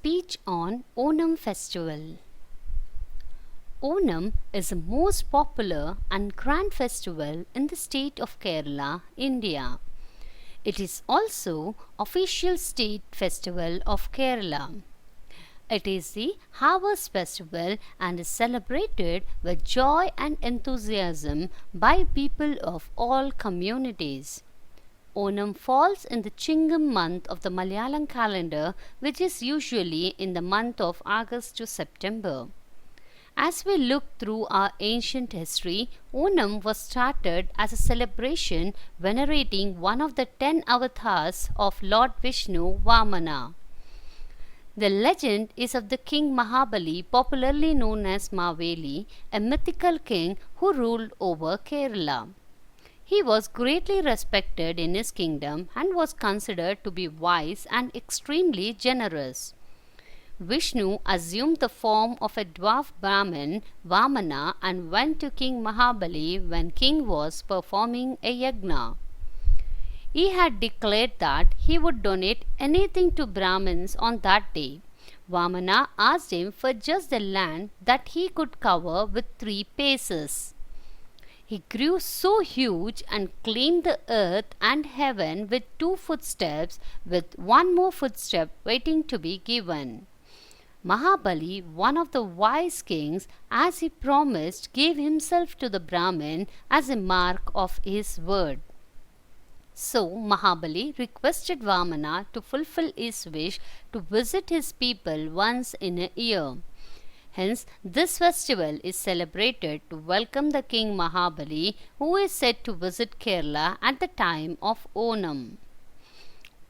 Speech on Onam Festival. Onam is the most popular and grand festival in the state of Kerala, India. It is also official state festival of Kerala. It is the harvest festival and is celebrated with joy and enthusiasm by people of all communities. Onam falls in the Chingam month of the Malayalam calendar, which is usually in the month of August to September. As we look through our ancient history, Onam was started as a celebration venerating one of the 10 avatars of Lord Vishnu, Vamana. The legend is of the king Mahabali, popularly known as Maveli, a mythical king who ruled over Kerala. He was greatly respected in his kingdom and was considered to be wise and extremely generous. Vishnu assumed the form of a dwarf Brahmin, Vamana, and went to King Mahabali when king was performing a yagna. He had declared that he would donate anything to Brahmins on that day. Vamana asked him for just the land that he could cover with 3 paces. He grew so huge and claimed the earth and heaven with 2 footsteps, with 1 more footstep waiting to be given. Mahabali, one of the wise kings, as he promised, gave himself to the Brahmin as a mark of his word. So Mahabali requested Vamana to fulfill his wish to visit his people once in a year. Hence, this festival is celebrated to welcome the king Mahabali, who is said to visit Kerala at the time of Onam.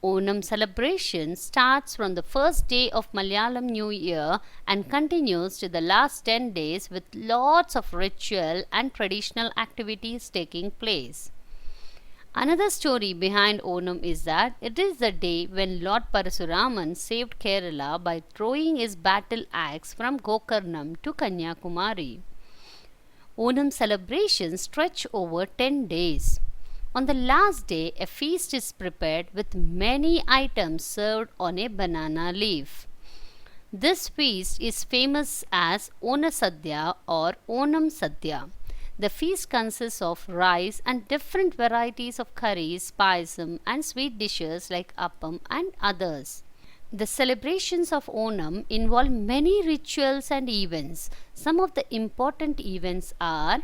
Onam celebration starts from the first day of Malayalam New Year and continues to the last 10 days with lots of ritual and traditional activities taking place. Another story behind Onam is that it is the day when Lord Parasuraman saved Kerala by throwing his battle axe from Gokarnam to Kanyakumari. Onam celebrations stretch over 10 days. On the last day, a feast is prepared with many items served on a banana leaf. This feast is famous as Onasadhya or Onam Sadhya. The feast consists of rice and different varieties of curries, payasam, and sweet dishes like appam and others. The celebrations of Onam involve many rituals and events. Some of the important events are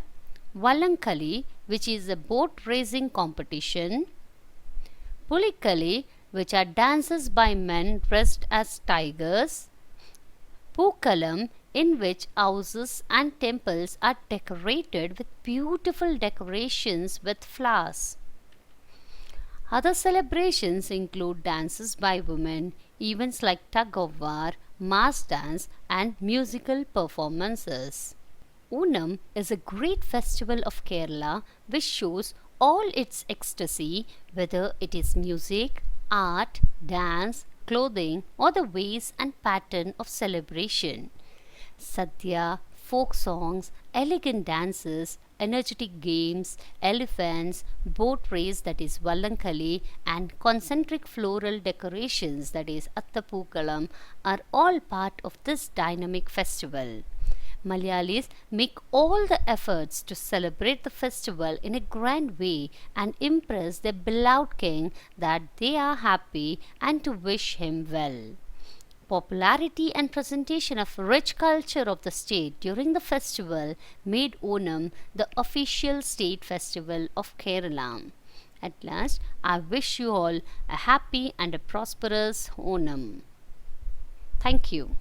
Vallankali, which is a boat racing competition, Pulikali, which are dances by men dressed as tigers, Pookalam, in which houses and temples are decorated with beautiful decorations with flowers. Other celebrations include dances by women, events like tug of war, mass dance, and musical performances. Onam is a great festival of Kerala which shows all its ecstasy, whether it is music, art, dance, clothing, or the ways and pattern of celebration. Sadhya, folk songs, elegant dances, energetic games, elephants, boat race that is Vallankali, and concentric floral decorations that is Attapookalam are all part of this dynamic festival. Malayalis make all the efforts to celebrate the festival in a grand way and impress their beloved king that they are happy and to wish him well. Popularity and presentation of rich culture of the state during the festival made Onam the official state festival of Kerala. At last, I wish you all a happy and a prosperous Onam. Thank you.